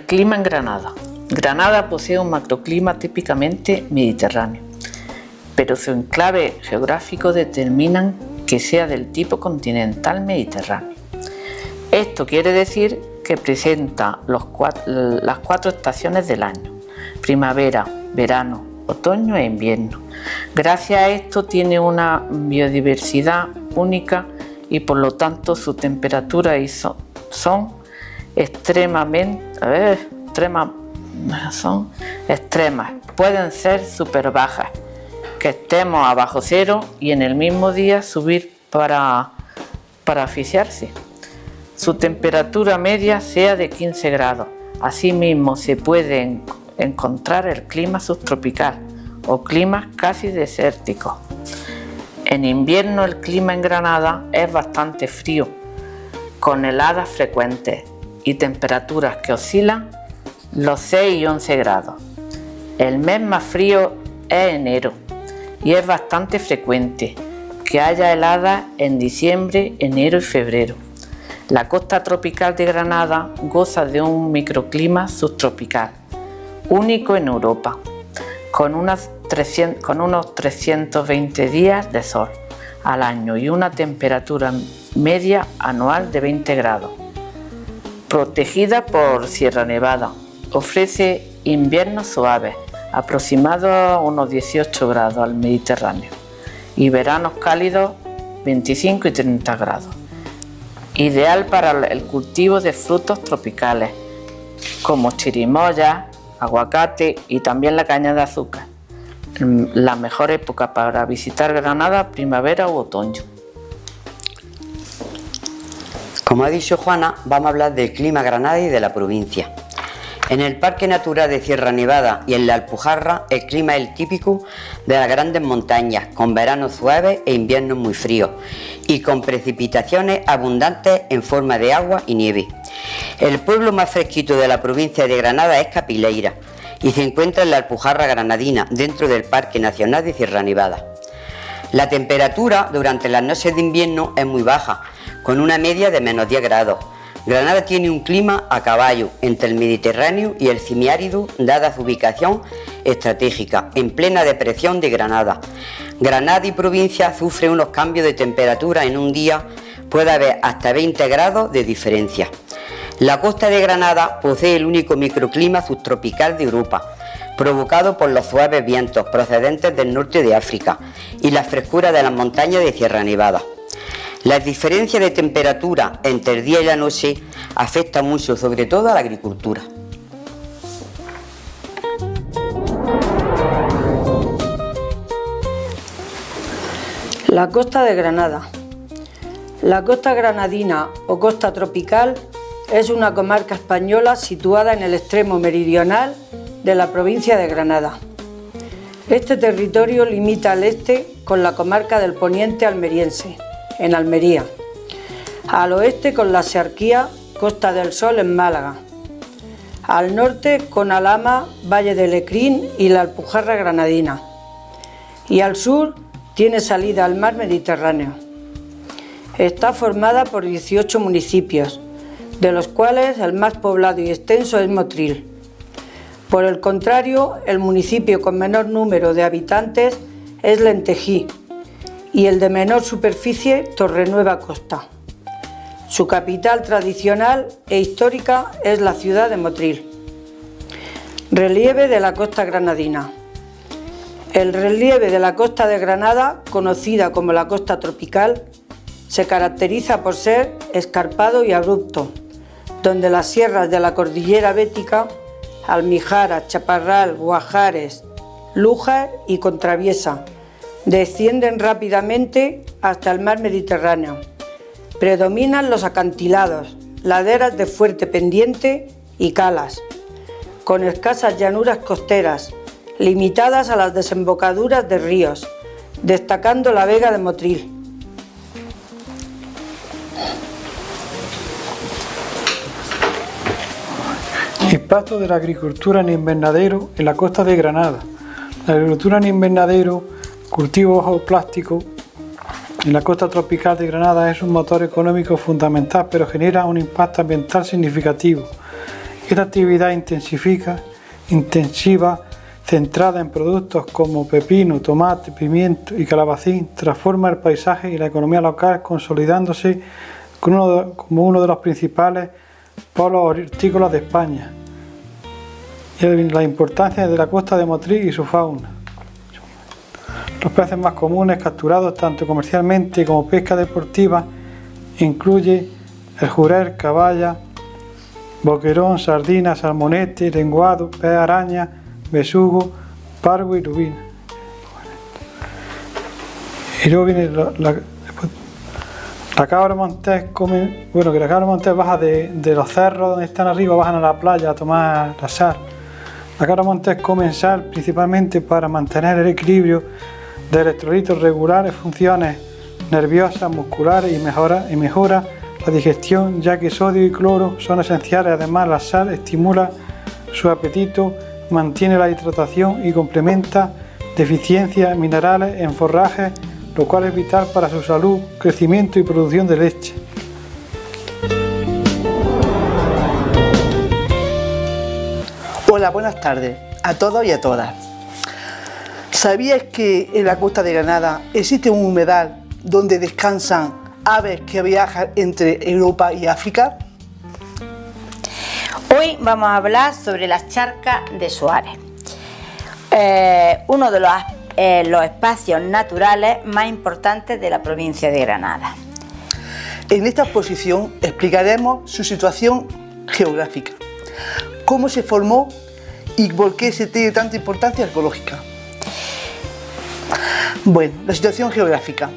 El clima en Granada. Granada posee un macroclima típicamente mediterráneo, pero su enclave geográfico determinan que sea del tipo continental mediterráneo. Esto quiere decir que presenta las cuatro estaciones del año: primavera, verano, otoño e invierno. Gracias a esto tiene una biodiversidad única y por lo tanto sus temperaturas son extremas, pueden ser súper bajas, que estemos abajo cero y en el mismo día subir para asfixiarse. Su temperatura media sea de 15 grados. Asimismo se puede encontrar el clima subtropical o climas casi desérticos. En invierno el clima en Granada es bastante frío, con heladas frecuentes y temperaturas que oscilan los 6 y 11 grados. El mes más frío es enero y es bastante frecuente que haya heladas en diciembre, enero y febrero. La costa tropical de Granada goza de un microclima subtropical, único en Europa, con unos 320 días de sol al año y una temperatura media anual de 20 grados. Protegida por Sierra Nevada, ofrece inviernos suaves, aproximados a unos 18 grados al Mediterráneo, y veranos cálidos 25 y 30 grados. Ideal para el cultivo de frutos tropicales, como chirimoya, aguacate y también la caña de azúcar. La mejor época para visitar Granada, primavera u otoño. Como ha dicho Juana, vamos a hablar del clima Granada y de la provincia. En el Parque Natural de Sierra Nevada y en la Alpujarra, el clima es el típico de las grandes montañas, con veranos suaves e inviernos muy fríos, y con precipitaciones abundantes en forma de agua y nieve. El pueblo más fresquito de la provincia de Granada es Capileira, y se encuentra en la Alpujarra granadina, dentro del Parque Nacional de Sierra Nevada. La temperatura durante las noches de invierno es muy baja, con una media de menos 10 grados. Granada tiene un clima a caballo entre el Mediterráneo y el semiárido, dada su ubicación estratégica, en plena depresión de Granada. Granada y provincia sufren unos cambios de temperatura en un día, puede haber hasta 20 grados de diferencia. La costa de Granada posee el único microclima subtropical de Europa, provocado por los suaves vientos procedentes del norte de África y la frescura de las montañas de Sierra Nevada. Las diferencias de temperatura entre el día y la noche afectan mucho, sobre todo a la agricultura. La costa de Granada. La costa granadina o costa tropical es una comarca española situada en el extremo meridional de la provincia de Granada. Este territorio limita al este con la comarca del Poniente almeriense, en Almería, al oeste con la Searquía, Costa del Sol en Málaga, al norte con Alhama, Valle de Lecrín y la Alpujarra granadina, y al sur tiene salida al mar Mediterráneo. Está formada por 18 municipios, de los cuales el más poblado y extenso es Motril. Por el contrario, el municipio con menor número de habitantes es Lentejí, y el de menor superficie, Torrenueva Costa. Su capital tradicional e histórica es la ciudad de Motril. Relieve de la costa granadina. El relieve de la costa de Granada, conocida como la costa tropical, se caracteriza por ser escarpado y abrupto, donde las sierras de la cordillera Bética, Almijara, Chaparral, Guajares, Lújar y Contraviesa, descienden rápidamente hasta el mar Mediterráneo. Predominan los acantilados, laderas de fuerte pendiente y calas, con escasas llanuras costeras, limitadas a las desembocaduras de ríos, destacando la vega de Motril. Impacto de la agricultura en invernadero en la costa de Granada. La agricultura en invernadero, cultivo bajo plástico, en la costa tropical de Granada es un motor económico fundamental, pero genera un impacto ambiental significativo. Esta actividad intensiva, centrada en productos como pepino, tomate, pimiento y calabacín, transforma el paisaje y la economía local, consolidándose como uno de los principales polos hortícolas de España. Y la importancia de la costa de Motril y su fauna. Los peces más comunes capturados tanto comercialmente como pesca deportiva incluye el jurel, caballa, boquerón, sardina, salmonete, lenguado, pez araña, besugo, pargo y lubina. Y luego viene la cabra montés come, que la cabra montés baja de los cerros donde están arriba, bajan a la playa a tomar la sal. La cabra montés come sal principalmente para mantener el equilibrio de electrolitos regulares, funciones nerviosas, musculares y mejora la digestión, ya que sodio y cloro son esenciales. Además, la sal estimula su apetito, mantiene la hidratación y complementa deficiencias minerales en forrajes, lo cual es vital para su salud, crecimiento y producción de leche. Hola, buenas tardes a todos y a todas. ¿Sabías que en la costa de Granada existe un humedal donde descansan aves que viajan entre Europa y África? Hoy vamos a hablar sobre las charcas de Suárez, uno de los espacios naturales más importantes de la provincia de Granada. En esta exposición explicaremos su situación geográfica, cómo se formó y por qué se tiene tanta importancia arqueológica. Bueno, la situación geográfica.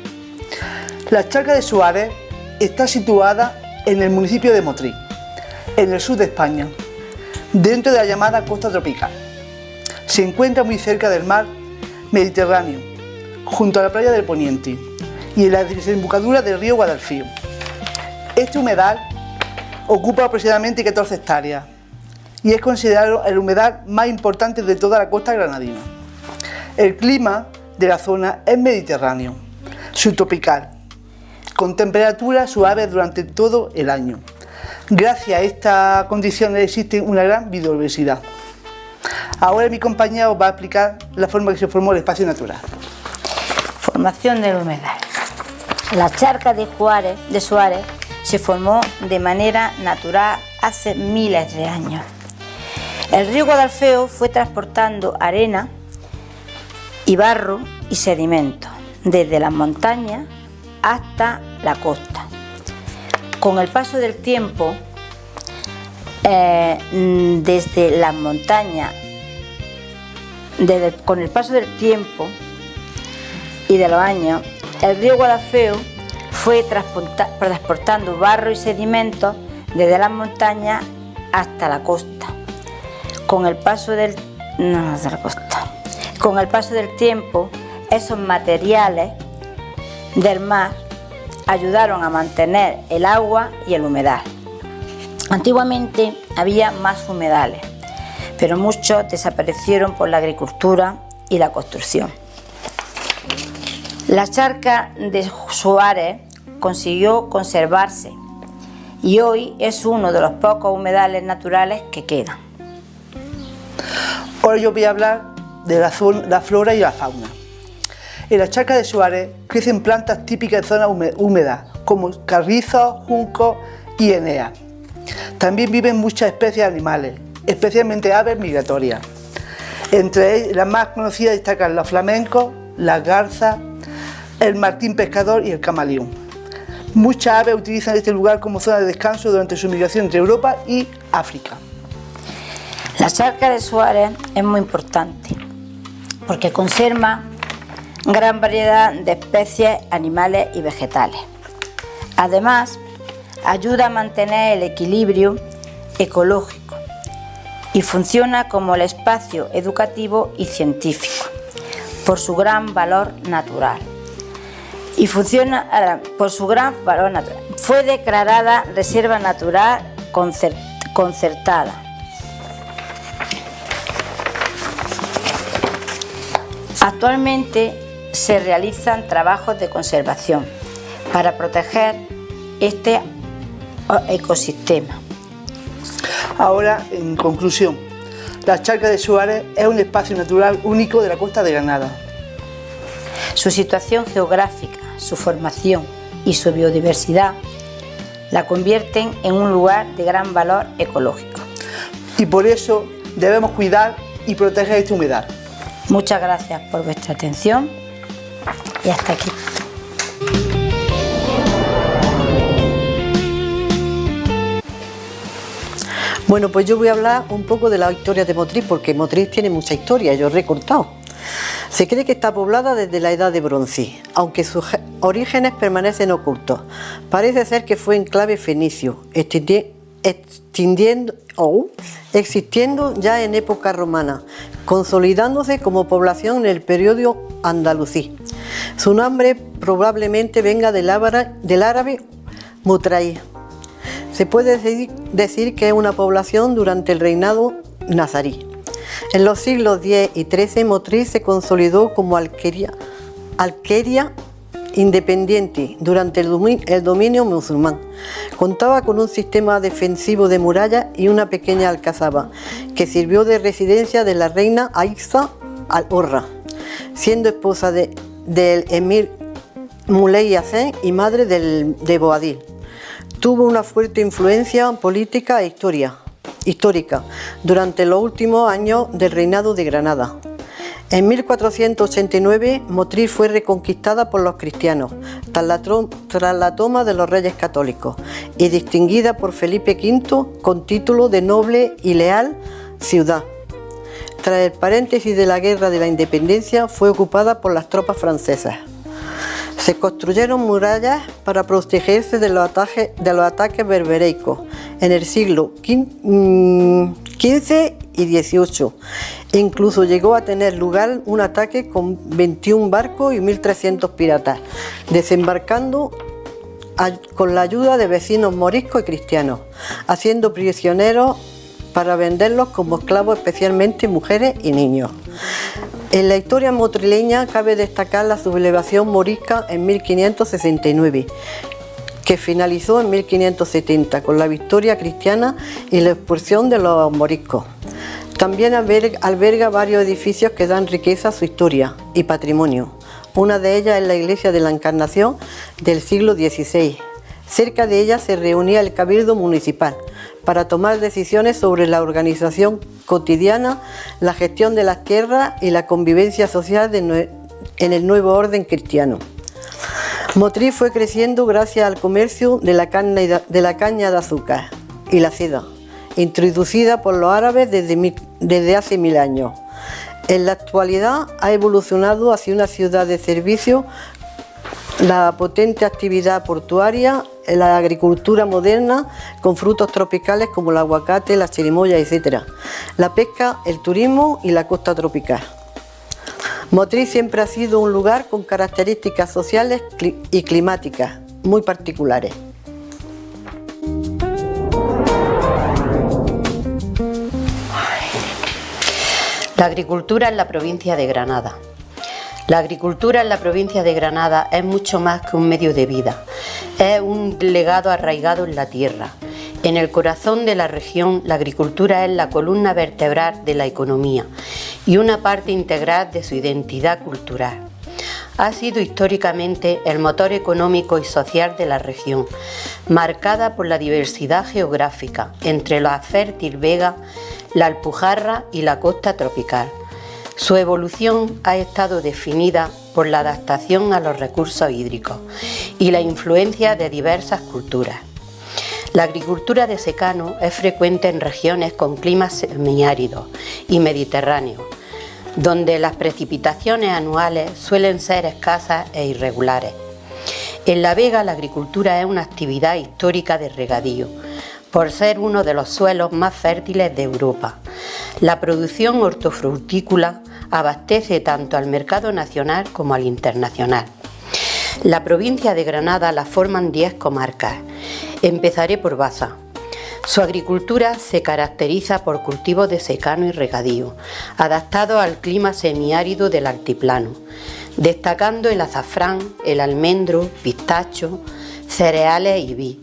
La charca de Suárez está situada en el municipio de Motril, en el sur de España, dentro de la llamada costa tropical. Se encuentra muy cerca del mar Mediterráneo, junto a la playa del Poniente y en la desembocadura del río Guadalfío. Este humedal ocupa aproximadamente 14 hectáreas y es considerado el humedal más importante de toda la costa granadina. El clima de la zona es mediterráneo, subtropical, con temperaturas suaves durante todo el año. Gracias a estas condiciones existe una gran biodiversidad. Ahora mi compañera os va a explicar la forma que se formó el espacio natural. Formación del humedal. La charca de Suárez se formó de manera natural hace miles de años. El río Guadalfeo fue transportando arena y barro y sedimentos desde las montañas hasta la costa. Con el paso del tiempo, con el paso del tiempo y de los años, el río Guadalfeo fue transportando barro y sedimentos desde las montañas hasta la costa. Con el paso del tiempo, esos materiales del mar ayudaron a mantener el agua y el humedal. Antiguamente había más humedales, pero muchos desaparecieron por la agricultura y la construcción. La charca de Suárez consiguió conservarse y hoy es uno de los pocos humedales naturales que quedan. Ahora yo voy a hablar de la flora y la fauna. En la charca de Suárez crecen plantas típicas de zonas húmedas como carrizos, juncos y eneas. También viven muchas especies de animales, especialmente aves migratorias. Entre ellas, las más conocidas destacan los flamencos, las garzas, el martín pescador y el camaleón. Muchas aves utilizan este lugar como zona de descanso durante su migración entre Europa y África. La charca de Suárez es muy importante porque conserva gran variedad de especies animales y vegetales. Además, ayuda a mantener el equilibrio ecológico y funciona como el espacio educativo y científico por su gran valor natural. Fue declarada Reserva Natural concertada. Actualmente se realizan trabajos de conservación para proteger este ecosistema. Ahora, en conclusión, la Charca de Suárez es un espacio natural único de la costa de Granada. Su situación geográfica, su formación y su biodiversidad la convierten en un lugar de gran valor ecológico. Y por eso debemos cuidar y proteger este humedal. Muchas gracias por vuestra atención y hasta aquí. Bueno, pues yo voy a hablar un poco de la historia de Motril, porque Motril tiene mucha historia, yo he recortado. Se cree que está poblada desde la Edad de Bronce, aunque sus orígenes permanecen ocultos. Parece ser que fue enclave fenicio, existiendo ya en época romana, consolidándose como población en el periodo andalusí. Su nombre probablemente venga del árabe Mutray. Se puede decir que es una población durante el reinado nazarí. En los siglos X y XIII, Motril se consolidó como alquería independiente durante el dominio musulmán. Contaba con un sistema defensivo de murallas y una pequeña alcazaba que sirvió de residencia de la reina Aixa al-Horra, siendo esposa del emir Muley Hassan y madre de Boadil. Tuvo una fuerte influencia política e histórica durante los últimos años del reinado de Granada. En 1489, Motril fue reconquistada por los cristianos tras la toma de los reyes católicos y distinguida por Felipe V con título de noble y leal ciudad. Tras el paréntesis de la Guerra de la Independencia, fue ocupada por las tropas francesas. Se construyeron murallas para protegerse de los ataques berbereicos en el siglo XV y XVIII. Incluso llegó a tener lugar un ataque con 21 barcos y 1.300 piratas, desembarcando con la ayuda de vecinos moriscos y cristianos, haciendo prisioneros para venderlos como esclavos, especialmente mujeres y niños. En la historia motrileña cabe destacar la sublevación morisca en 1569, que finalizó en 1570 con la victoria cristiana y la expulsión de los moriscos. También alberga varios edificios que dan riqueza a su historia y patrimonio. Una de ellas es la iglesia de la Encarnación del siglo XVI. Cerca de ella se reunía el cabildo municipal para tomar decisiones sobre la organización cotidiana, la gestión de las tierras y la convivencia social en el nuevo orden cristiano. Motril fue creciendo gracias al comercio de la caña de azúcar y la seda, introducida por los árabes desde hace 1000 años. En la actualidad ha evolucionado hacia una ciudad de servicio, la potente actividad portuaria, la agricultura moderna con frutos tropicales como el aguacate, la chirimoya, etc., la pesca, el turismo y la costa tropical. Motril siempre ha sido un lugar con características sociales y climáticas muy particulares. La agricultura en la provincia de Granada. La agricultura en la provincia de Granada es mucho más que un medio de vida, es un legado arraigado en la tierra. En el corazón de la región, la agricultura es la columna vertebral de la economía y una parte integral de su identidad cultural. Ha sido históricamente el motor económico y social de la región, marcada por la diversidad geográfica entre la fértil vega, la Alpujarra y la costa tropical. Su evolución ha estado definida por la adaptación a los recursos hídricos y la influencia de diversas culturas. La agricultura de secano es frecuente en regiones con climas semiáridos y mediterráneos, donde las precipitaciones anuales suelen ser escasas e irregulares. En La Vega la agricultura es una actividad histórica de regadío, por ser uno de los suelos más fértiles de Europa. La producción hortofrutícola abastece tanto al mercado nacional como al internacional. La provincia de Granada la forman 10 comarcas. Empezaré por Baza. Su agricultura se caracteriza por cultivos de secano y regadío, adaptados al clima semiárido del altiplano, destacando el azafrán, el almendro, pistacho, cereales y vid,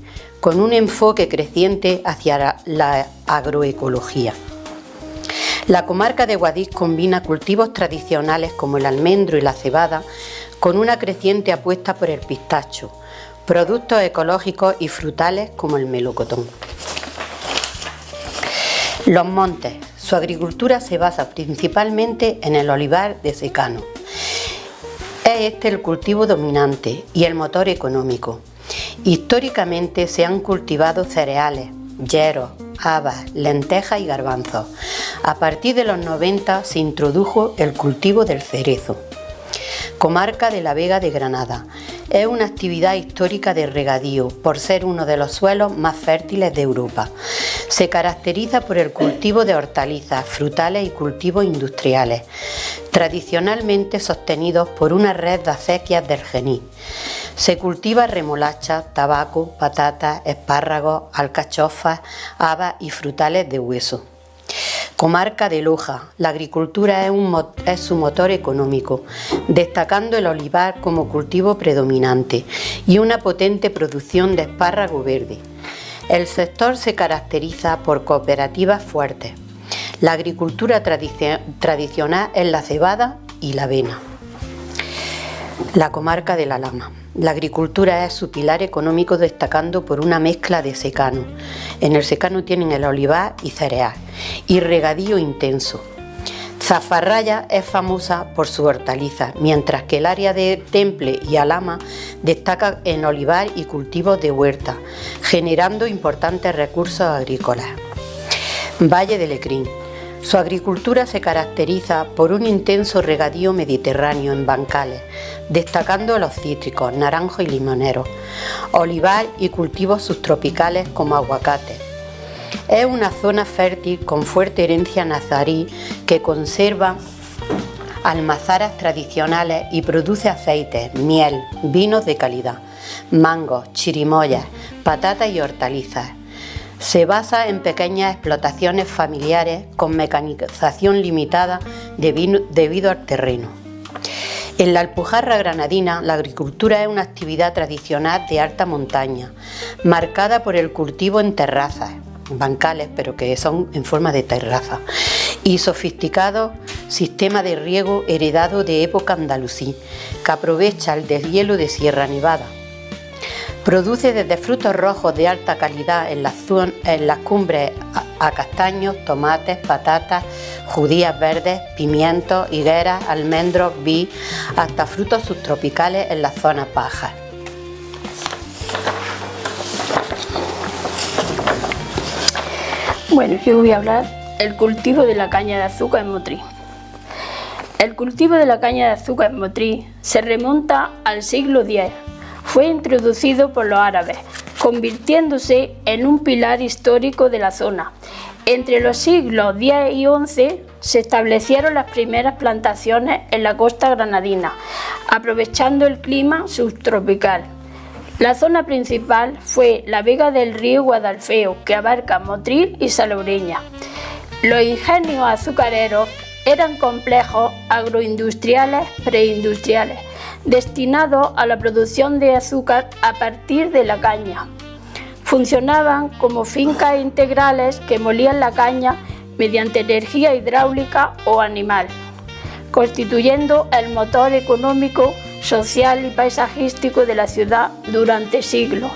con un enfoque creciente hacia la agroecología. La comarca de Guadix combina cultivos tradicionales como el almendro y la cebada con una creciente apuesta por el pistacho, productos ecológicos y frutales como el melocotón. Los montes. Su agricultura se basa principalmente en el olivar de secano. Es este el cultivo dominante y el motor económico. Históricamente se han cultivado cereales, yeros, habas, lentejas y garbanzos. A partir de los 90 se introdujo el cultivo del cerezo. Comarca de la Vega de Granada. Es una actividad histórica de regadío por ser uno de los suelos más fértiles de Europa. Se caracteriza por el cultivo de hortalizas, frutales y cultivos industriales, tradicionalmente sostenidos por una red de acequias del Genil. Se cultiva remolacha, tabaco, patatas, espárragos, alcachofas, habas y frutales de hueso. Comarca de Loja. La agricultura es su motor económico, destacando el olivar como cultivo predominante y una potente producción de espárrago verde. El sector se caracteriza por cooperativas fuertes. La agricultura tradicional es la cebada y la avena. La comarca de La Lama. La agricultura es su pilar económico, destacando por una mezcla de secano. En el secano tienen el olivar y cereal y regadío intenso. Zafarraya es famosa por su hortaliza, mientras que el área de Temple y Alhama destaca en olivar y cultivos de huerta, generando importantes recursos agrícolas. Valle de Lecrín. Su agricultura se caracteriza por un intenso regadío mediterráneo en bancales, destacando los cítricos, naranjos y limoneros, olivar y cultivos subtropicales como aguacates. Es una zona fértil con fuerte herencia nazarí que conserva almazaras tradicionales y produce aceites, miel, vinos de calidad, mangos, chirimoyas, patatas y hortalizas. Se basa en pequeñas explotaciones familiares con mecanización limitada debido al terreno. En la Alpujarra granadina, la agricultura es una actividad tradicional de alta montaña, marcada por el cultivo en terrazas, bancales, pero que son en forma de terraza, y sofisticado sistema de riego heredado de época andalusí, que aprovecha el deshielo de Sierra Nevada. Produce desde frutos rojos de alta calidad en las cumbres a castaños, tomates, patatas, judías verdes, pimientos, higueras, almendros, vid, hasta frutos subtropicales en las zonas bajas. Bueno, yo voy a hablar del cultivo de la caña de azúcar en Motril. El cultivo de la caña de azúcar en Motril se remonta al siglo X. Fue introducido por los árabes, convirtiéndose en un pilar histórico de la zona. Entre los siglos X y XI se establecieron las primeras plantaciones en la costa granadina, aprovechando el clima subtropical. La zona principal fue la vega del río Guadalfeo, que abarca Motril y Salobreña. Los ingenios azucareros eran complejos agroindustriales preindustriales, destinados a la producción de azúcar a partir de la caña. Funcionaban como fincas integrales que molían la caña mediante energía hidráulica o animal, constituyendo el motor económico, social y paisajístico de la ciudad durante siglos.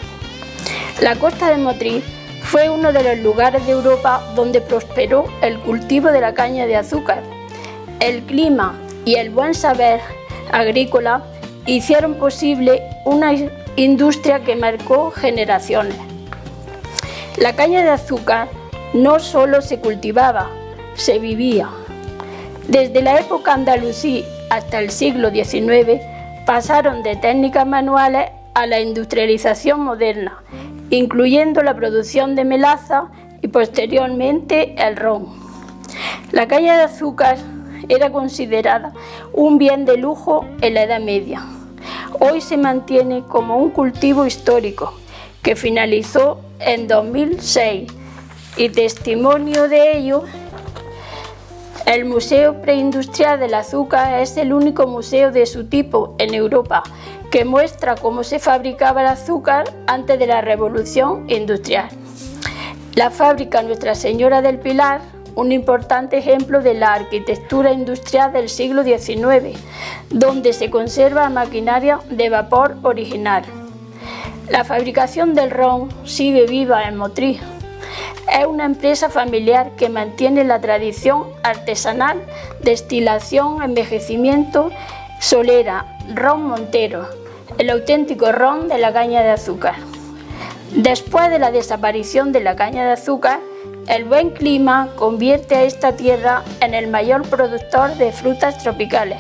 La costa de Motril fue uno de los lugares de Europa donde prosperó el cultivo de la caña de azúcar. El clima y el buen saber agrícola hicieron posible una industria que marcó generaciones. La caña de azúcar no solo se cultivaba, se vivía. Desde la época andalusí hasta el siglo XIX pasaron de técnicas manuales a la industrialización moderna, incluyendo la producción de melaza y posteriormente el ron. La caña de azúcar era considerada un bien de lujo en la Edad Media. Hoy se mantiene como un cultivo histórico que finalizó en 2006 y testimonio de ello, el Museo Preindustrial del Azúcar es el único museo de su tipo en Europa que muestra cómo se fabricaba el azúcar antes de la Revolución Industrial. La fábrica Nuestra Señora del Pilar, un importante ejemplo de la arquitectura industrial del siglo XIX, donde se conserva maquinaria de vapor original. La fabricación del ron sigue viva en Motril. Es una empresa familiar que mantiene la tradición artesanal, destilación, envejecimiento, solera, ron Montero, el auténtico ron de la caña de azúcar. Después de la desaparición de la caña de azúcar, el buen clima convierte a esta tierra en el mayor productor de frutas tropicales,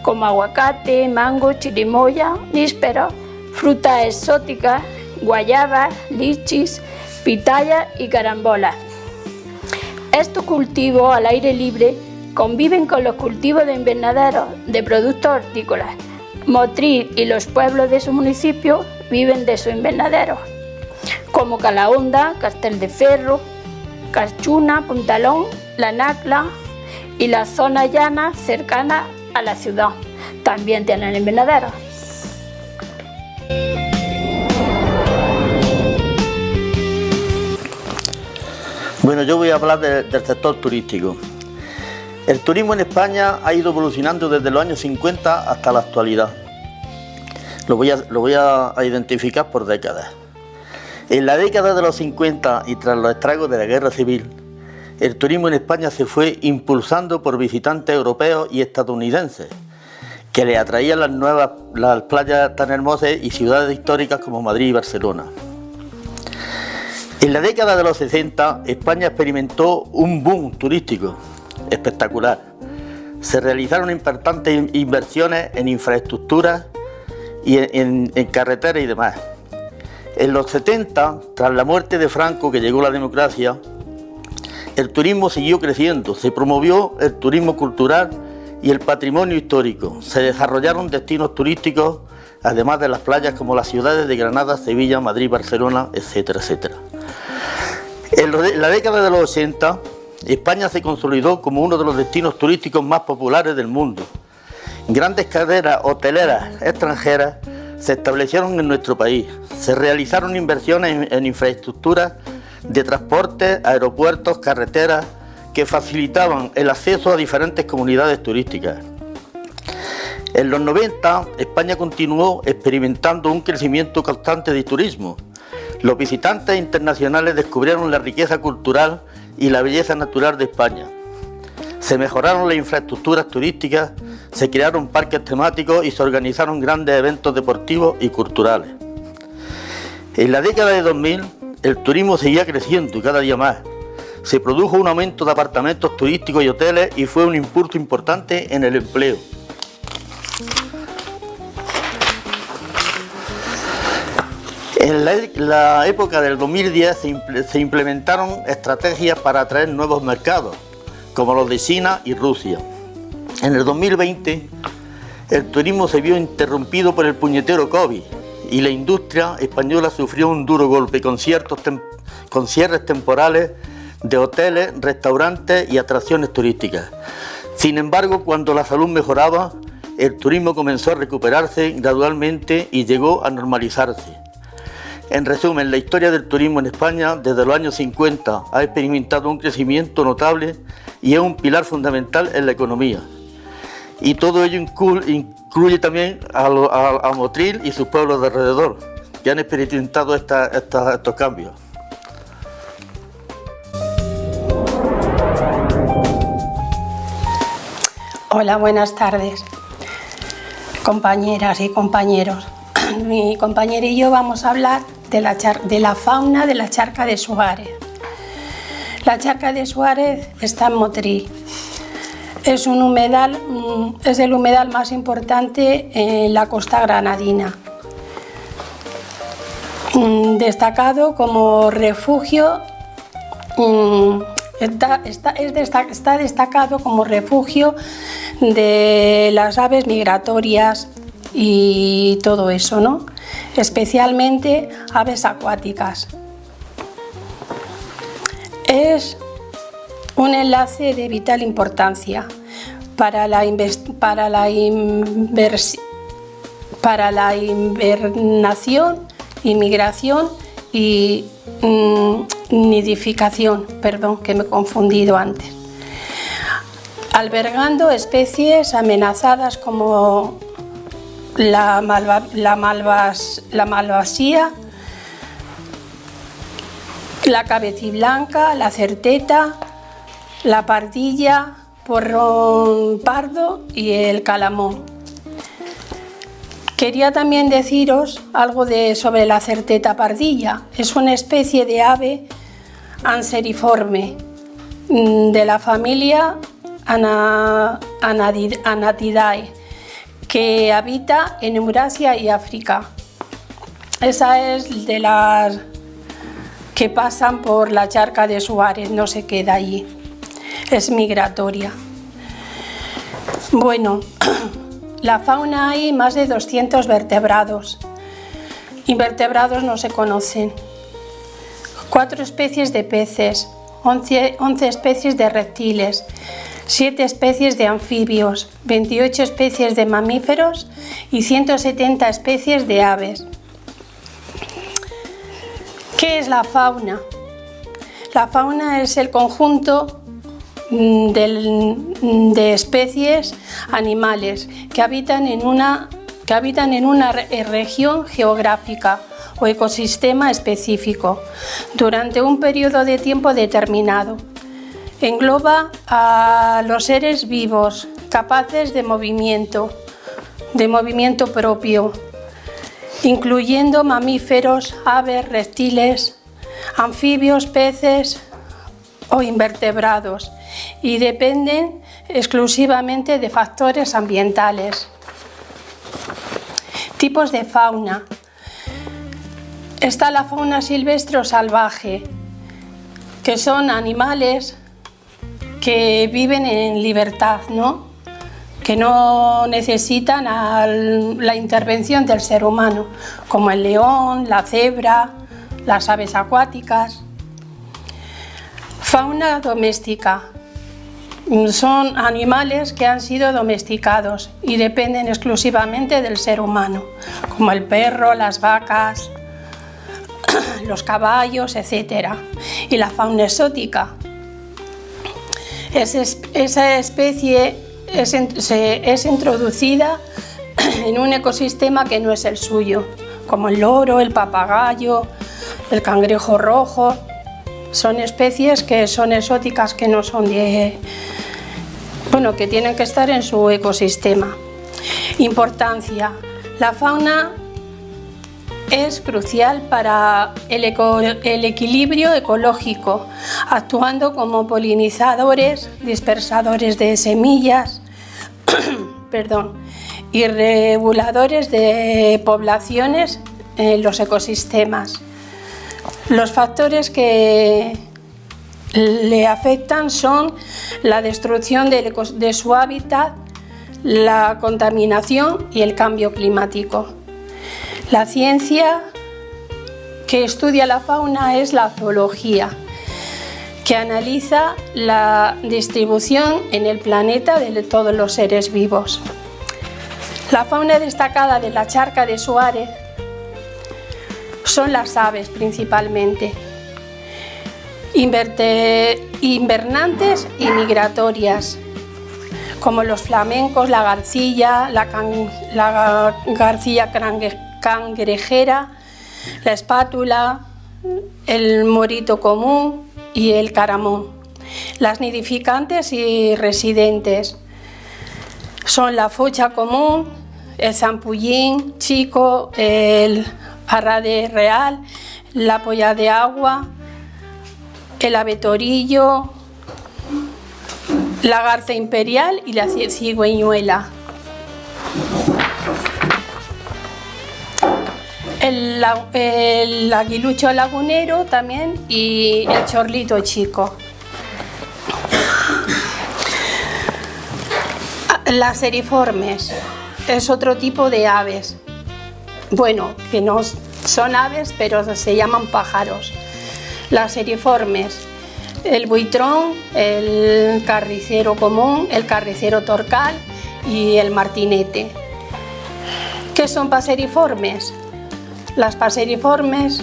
como aguacate, mango, chirimoya, níspero, frutas exóticas, guayabas, lichis, pitaya y carambolas. Estos cultivos al aire libre conviven con los cultivos de invernaderos de productos hortícolas. Motril y los pueblos de su municipio viven de sus invernaderos, como Calahonda, Casteldeferro, Carchuna, Puntalón, La Nacla y la zona llana cercana a la ciudad. También tienen invernaderos. Bueno, yo voy a hablar del sector turístico. El turismo en España ha ido evolucionando desde los años 50 hasta la actualidad. Lo voy a identificar por décadas. En la década de los 50 y tras los estragos de la Guerra Civil, el turismo en España se fue impulsando por visitantes europeos y estadounidenses, que le atraían las playas tan hermosas y ciudades históricas como Madrid y Barcelona. En la década de los 60, España experimentó un boom turístico espectacular. Se realizaron importantes inversiones en infraestructuras y en carreteras y demás. En los 70, tras la muerte de Franco, que llegó la democracia, el turismo siguió creciendo. Se promovió el turismo cultural y el patrimonio histórico. Se desarrollaron destinos turísticos, además de las playas como las ciudades de Granada, Sevilla, Madrid, Barcelona, etcétera, etcétera. En la década de los 80, España se consolidó como uno de los destinos turísticos más populares del mundo. Grandes cadenas hoteleras extranjeras se establecieron en nuestro país. Se realizaron inversiones en infraestructuras de transporte, aeropuertos, carreteras, que facilitaban el acceso a diferentes comunidades turísticas. En los 90, España continuó experimentando un crecimiento constante de turismo. Los visitantes internacionales descubrieron la riqueza cultural y la belleza natural de España. Se mejoraron las infraestructuras turísticas, se crearon parques temáticos y se organizaron grandes eventos deportivos y culturales. En la década de 2000, el turismo seguía creciendo y cada día más. Se produjo un aumento de apartamentos turísticos y hoteles y fue un impulso importante en el empleo. En la época del 2010 se implementaron estrategias para atraer nuevos mercados, como los de China y Rusia. En el 2020, el turismo se vio interrumpido por el puñetero COVID y la industria española sufrió un duro golpe con cierres temporales de hoteles, restaurantes y atracciones turísticas. Sin embargo, cuando la salud mejoraba, el turismo comenzó a recuperarse gradualmente y llegó a normalizarse. En resumen, la historia del turismo en España desde los años 50 ha experimentado un crecimiento notable y es un pilar fundamental en la economía. Y todo ello incluye también a Motril y sus pueblos de alrededor, que han experimentado estos cambios. Hola, buenas tardes, compañeras y compañeros. Mi compañera y yo vamos a hablar de la fauna de la Charca de Suárez. La Charca de Suárez está en Motril. Es un humedal, es el humedal más importante en la costa granadina. Destacado como refugio, está destacado como refugio de las aves migratorias y todo eso, ¿no? Especialmente aves acuáticas. Es un enlace de vital importancia para la para la invernación, inmigración y nidificación, perdón, que me he confundido antes, albergando especies amenazadas como la malvasía, la cabeciblanca, la certeta, la pardilla, porrón pardo y el calamón. Quería también deciros algo sobre la certeta pardilla. Es una especie de ave anseriforme de la familia Anatidae, que habita en Eurasia y África. Esa es de las que pasan por la charca de Suárez, no se queda allí, es migratoria. Bueno, la fauna hay más de 200 vertebrados. Invertebrados no se conocen. 4 especies de peces, 11 especies de reptiles, 7 especies de anfibios, 28 especies de mamíferos y 170 especies de aves. ¿Qué es la fauna? La fauna es el conjunto de especies animales que habitan en una región geográfica o ecosistema específico durante un periodo de tiempo determinado. Engloba a los seres vivos capaces de movimiento propio, incluyendo mamíferos, aves, reptiles, anfibios, peces o invertebrados, y dependen exclusivamente de factores ambientales. Tipos de fauna. Está la fauna silvestre o salvaje, que son animales que viven en libertad, ¿no? Que no necesitan la intervención del ser humano, como el león, la cebra, las aves acuáticas. Fauna doméstica. Son animales que han sido domesticados y dependen exclusivamente del ser humano, como el perro, las vacas, los caballos, etc. Y la fauna exótica. Esa especie es introducida en un ecosistema que no es el suyo, como el loro, el papagayo, el cangrejo rojo. Son especies que son exóticas, que no son que tienen que estar en su ecosistema. Importancia. La fauna es crucial para el equilibrio ecológico, actuando como polinizadores, dispersadores de semillas y reguladores de poblaciones en los ecosistemas. Los factores que le afectan son la destrucción de su hábitat, la contaminación y el cambio climático. La ciencia que estudia la fauna es la zoología, que analiza la distribución en el planeta de todos los seres vivos. La fauna destacada de la charca de Suárez son las aves principalmente, invernantes y migratorias, como los flamencos, la garcilla, la garcilla cangrejera, la espátula, el morito común y el caramón. Las nidificantes y residentes son la focha común, el zampullín chico, el arrade real, la polla de agua, el abetorillo, la garza imperial y la cigüeñuela. El aguilucho lagunero también y el chorlito chico. Las eriformes es otro tipo de aves, que no son aves, pero se llaman pájaros. Las eriformes, el buitrón, el carricero común, el carricero torcal y el martinete. ¿Qué son paseriformes? Las paseriformes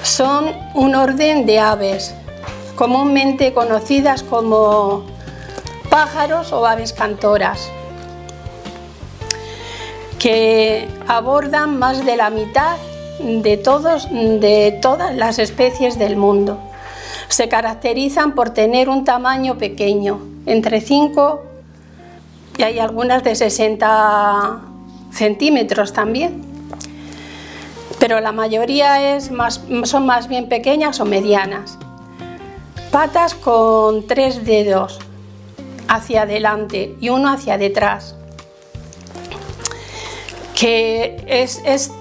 son un orden de aves, comúnmente conocidas como pájaros o aves cantoras, que abordan más de la mitad de todas las especies del mundo. Se caracterizan por tener un tamaño pequeño, entre 5 y hay algunas de 60 centímetros también, pero la mayoría son más bien pequeñas o medianas. Patas con 3 dedos hacia adelante y uno hacia detrás, que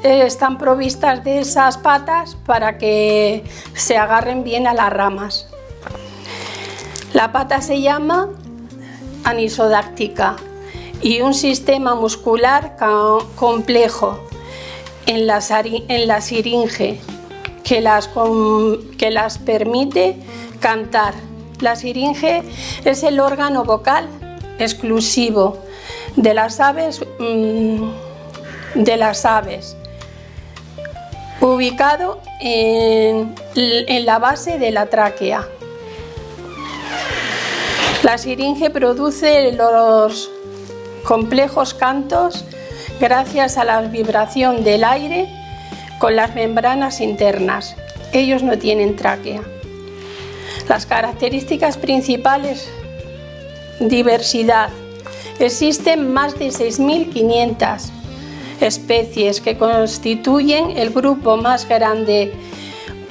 están provistas de esas patas para que se agarren bien a las ramas. La pata se llama anisodáctica y un sistema muscular complejo en la siringe que las permite cantar. La siringe es el órgano vocal exclusivo de las aves, ubicado en la base de la tráquea. La siringe produce los complejos cantos gracias a la vibración del aire con las membranas internas. Ellos no tienen tráquea. Las características principales: diversidad. Existen más de 6.500 especies que constituyen el grupo más grande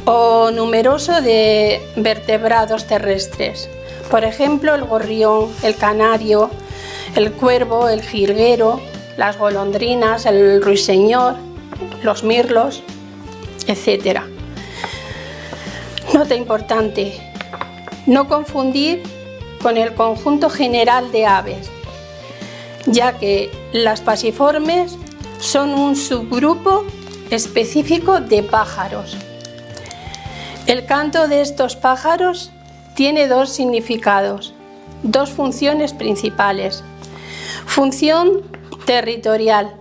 o numeroso de vertebrados terrestres. Por ejemplo, el gorrión, el canario, el cuervo, el jilguero, las golondrinas, el ruiseñor, los mirlos, etc. Nota importante: no confundir con el conjunto general de aves, ya que las pasiformes son un subgrupo específico de pájaros. El canto de estos pájaros tiene 2 significados, 2 funciones principales. Función territorial,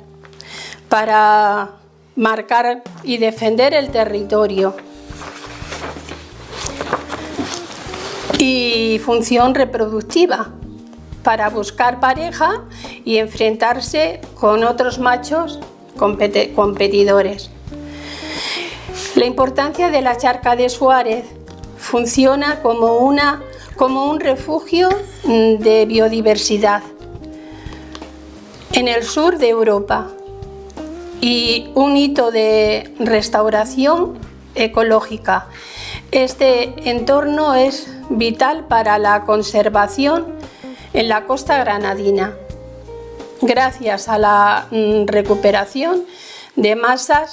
para marcar y defender el territorio, y función reproductiva, para buscar pareja y enfrentarse con otros machos competidores. La importancia de la charca de Suárez: funciona como un refugio de biodiversidad en el sur de Europa y un hito de restauración ecológica. Este entorno es vital para la conservación en la costa granadina, gracias a la recuperación de masas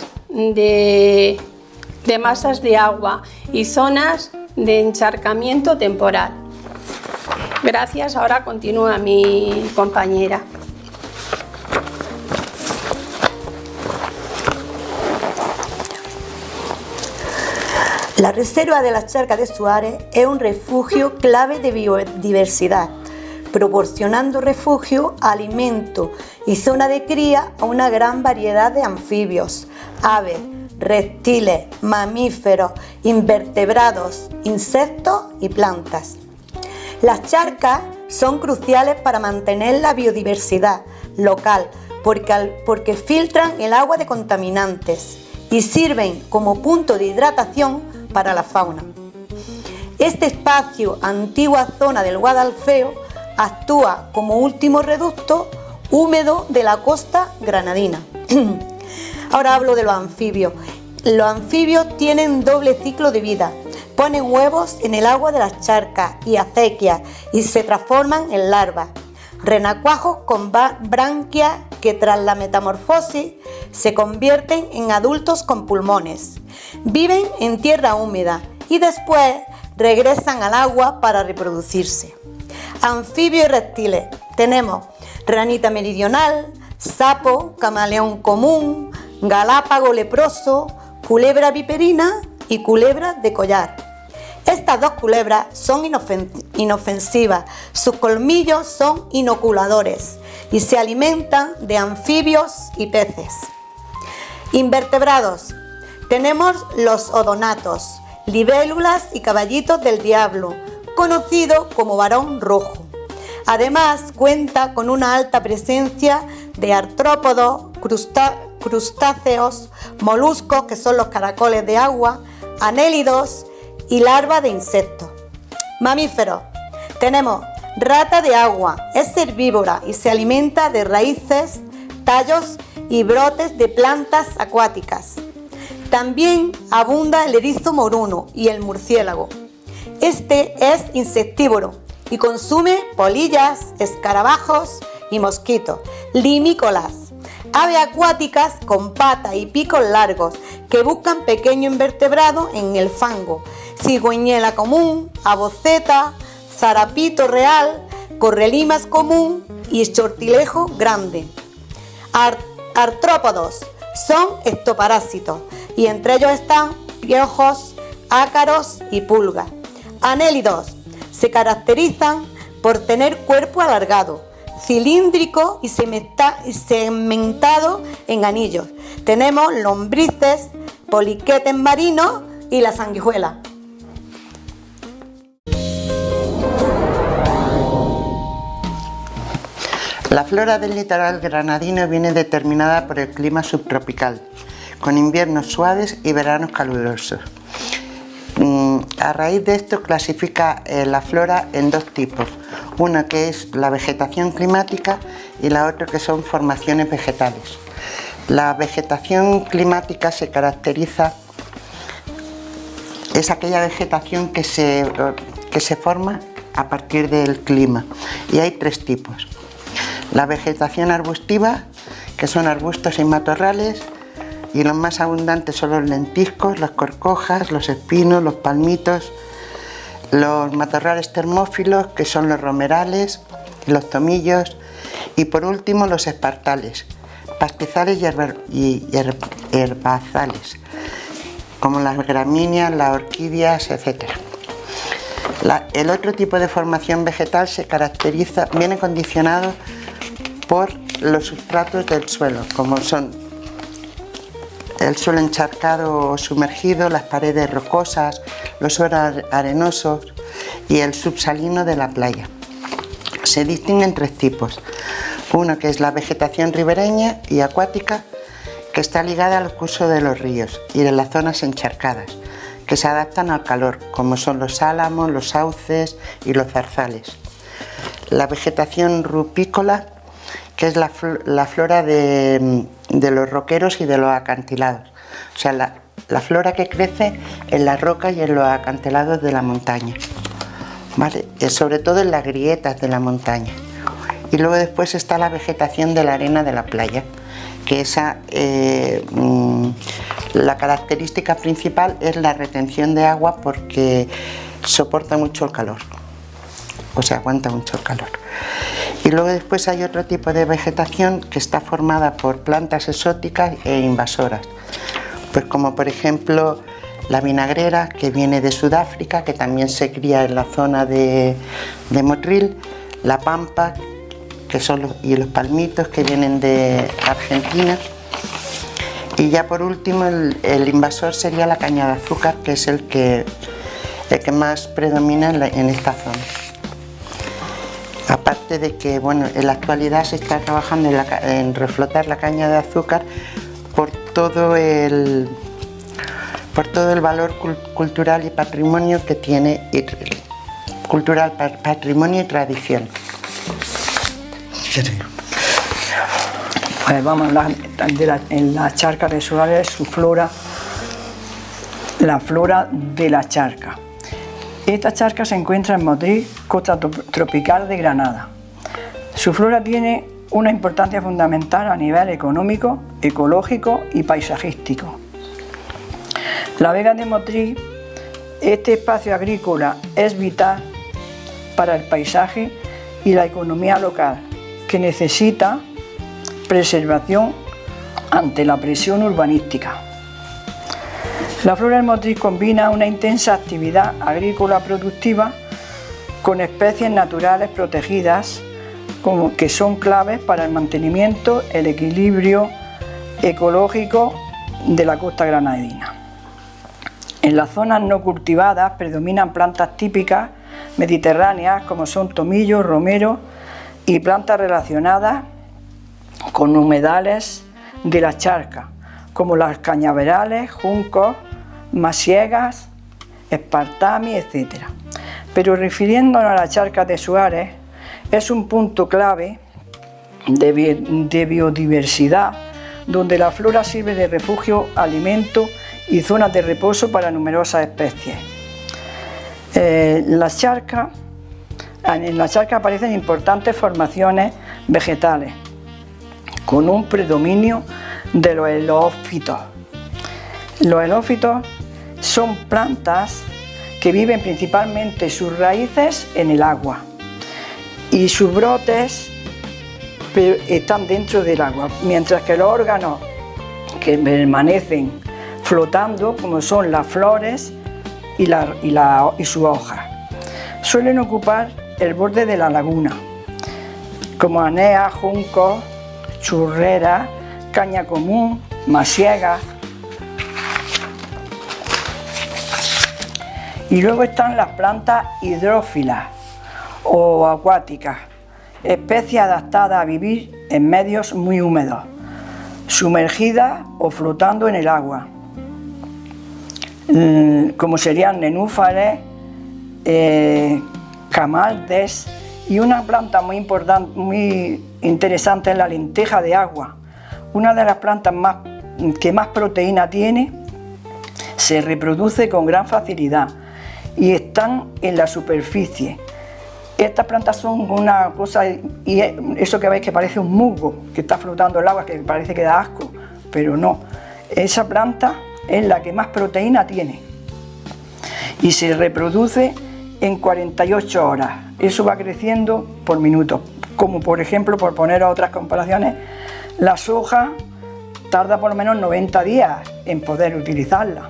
de agua y zonas de encharcamiento temporal. Gracias. Ahora continúa mi compañera. La reserva de la Charca de Suárez es un refugio clave de biodiversidad, proporcionando refugio, alimento y zona de cría a una gran variedad de anfibios, aves, reptiles, mamíferos, invertebrados, insectos y plantas. Las charcas son cruciales para mantener la biodiversidad local porque filtran el agua de contaminantes y sirven como punto de hidratación para la fauna. Este espacio, antigua zona del Guadalfeo, actúa como último reducto húmedo de la costa granadina. Ahora hablo de los anfibios. Los anfibios tienen doble ciclo de vida. Ponen huevos en el agua de las charcas y acequias y se transforman en larvas. Renacuajos con branquias que tras la metamorfosis se convierten en adultos con pulmones. Viven en tierra húmeda y después regresan al agua para reproducirse. Anfibios y reptiles. Tenemos ranita meridional, sapo, camaleón común, galápago leproso, culebra viperina y culebra de collar. Estas 2 culebras son inofensivas, sus colmillos son inoculadores y se alimentan de anfibios y peces. Invertebrados. Tenemos los odonatos, libélulas y caballitos del diablo, conocido como varón rojo. Además, cuenta con una alta presencia de artrópodos, crustáceos, moluscos, que son los caracoles de agua, anélidos y larvas de insectos. Mamíferos. Tenemos rata de agua, es herbívora y se alimenta de raíces, tallos y brotes de plantas acuáticas. También abunda el erizo moruno y el murciélago. Este es insectívoro y consume polillas, escarabajos y mosquitos. Limícolas. Aves acuáticas con patas y picos largos que buscan pequeños invertebrados en el fango. Cigüeñela común, aboceta, zarapito real, correlimas común y sortilejo grande. Artrópodos son ectoparásitos y entre ellos están piojos, ácaros y pulgas. Anélidos se caracterizan por tener cuerpo alargado, cilíndrico y segmentado en anillos. Tenemos lombrices, poliquetes marinos y la sanguijuela. La flora del litoral granadino viene determinada por el clima subtropical, con inviernos suaves y veranos calurosos. A raíz de esto clasifica la flora en dos tipos, una que es la vegetación climática y la otra que son formaciones vegetales. La vegetación climática se caracteriza, es aquella vegetación que se forma a partir del clima, y hay tres tipos. La vegetación arbustiva, que son arbustos y matorrales, y los más abundantes son los lentiscos, las corcojas, los espinos, los palmitos, los matorrales termófilos, que son los romerales, los tomillos, y por último los espartales, pastizales y herbazales, como las gramíneas, las orquídeas, etc. El otro tipo de formación vegetal viene condicionado por los sustratos del suelo, como son el suelo encharcado o sumergido, las paredes rocosas, los suelos arenosos y el subsalino de la playa. Se distinguen tres tipos. Uno que es la vegetación ribereña y acuática, que está ligada al curso de los ríos y de las zonas encharcadas, que se adaptan al calor, como son los álamos, los sauces y los zarzales. La vegetación rupícola, que es la flora de los roqueros y de los acantilados, o sea, la flora que crece en las rocas y en los acantilados de la montaña, ¿vale? Sobre todo en las grietas de la montaña. Y luego después está la vegetación de la arena de la playa, que la característica principal es la retención de agua, porque soporta mucho el calor, o sea, aguanta mucho el calor. Y luego después hay otro tipo de vegetación que está formada por plantas exóticas e invasoras, pues como por ejemplo la vinagrera, que viene de Sudáfrica, que también se cría en la zona de Motril, la pampa, y los palmitos, que vienen de Argentina. Y ya por último el invasor sería la caña de azúcar, que es el que más predomina en esta zona. Aparte de que, bueno, en la actualidad se está trabajando en reflotar la caña de azúcar por todo el valor cultural y patrimonio que tiene, patrimonio y tradición. Pues vamos a hablar en la charca de Suárez, su flora, la flora de la charca. Esta charca se encuentra en Motril, costa tropical de Granada. Su flora tiene una importancia fundamental a nivel económico, ecológico y paisajístico. La vega de Motril, este espacio agrícola, es vital para el paisaje y la economía local, que necesita preservación ante la presión urbanística. La flora del Motril combina una intensa actividad agrícola productiva con especies naturales protegidas que son claves para el mantenimiento, el equilibrio ecológico de la costa granadina. En las zonas no cultivadas predominan plantas típicas mediterráneas como son tomillo, romero y plantas relacionadas con humedales de la charca, como las cañaverales, juncos, masiegas, espartami, etc. Pero refiriéndonos a la charca de Suárez, es un punto clave de biodiversidad, donde la flora sirve de refugio, alimento y zonas de reposo para numerosas especies. En la charca aparecen importantes formaciones vegetales, con un predominio de los helófitos. Los helófitos son plantas que viven principalmente sus raíces en el agua y sus brotes están dentro del agua, mientras que los órganos que permanecen flotando, como son las flores y sus hojas, suelen ocupar el borde de la laguna, como anea, junco, churrera, caña común, masiega. Y luego están las plantas hidrófilas o acuáticas, especies adaptadas a vivir en medios muy húmedos, sumergidas o flotando en el agua, como serían nenúfares, camaldes, y una planta muy importante, muy interesante es la lenteja de agua, una de las plantas que más proteína tiene, se reproduce con gran facilidad y están en la superficie. Estas plantas son una cosa, y eso que veis que parece un musgo que está flotando en el agua, que parece que da asco, pero no. Esa planta es la que más proteína tiene y se reproduce en 48 horas. Eso va creciendo por minutos. Como por ejemplo, por poner otras comparaciones, la soja tarda por lo menos 90 días en poder utilizarla.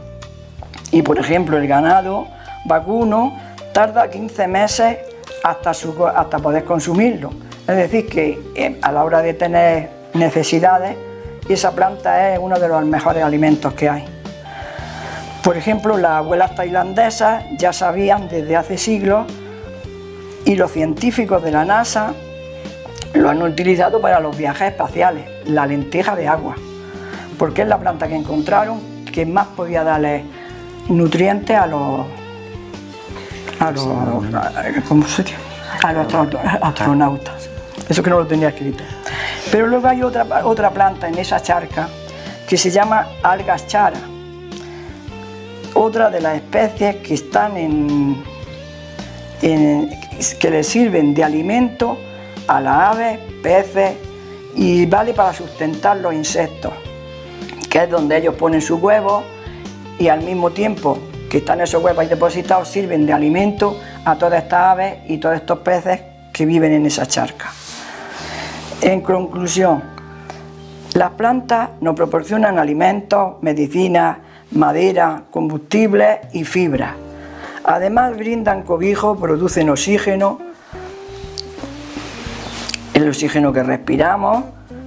Y por ejemplo, el ganado vacuno tarda 15 meses hasta poder consumirlo. Es decir, que a la hora de tener necesidades, esa planta es uno de los mejores alimentos que hay. Por ejemplo, las abuelas tailandesas ya sabían desde hace siglos, y los científicos de la NASA lo han utilizado para los viajes espaciales, la lenteja de agua, porque es la planta que encontraron que más podía darle nutrientes a los astronautas. Eso que no lo tenía escrito. Pero luego hay otra planta en esa charca que se llama algas chara, otra de las especies que están que les sirven de alimento a las aves, peces, y vale para sustentar los insectos, que es donde ellos ponen sus huevos, y al mismo tiempo que están esos huevos ahí depositados sirven de alimento a todas estas aves y todos estos peces que viven en esa charca. En conclusión, las plantas nos proporcionan alimentos, medicinas, madera, combustibles y fibras. Además brindan cobijo, producen oxígeno, el oxígeno que respiramos,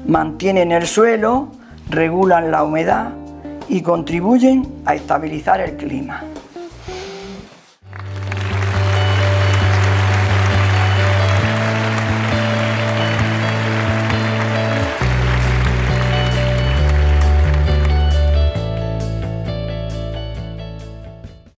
mantienen el suelo, regulan la humedad y contribuyen a estabilizar el clima.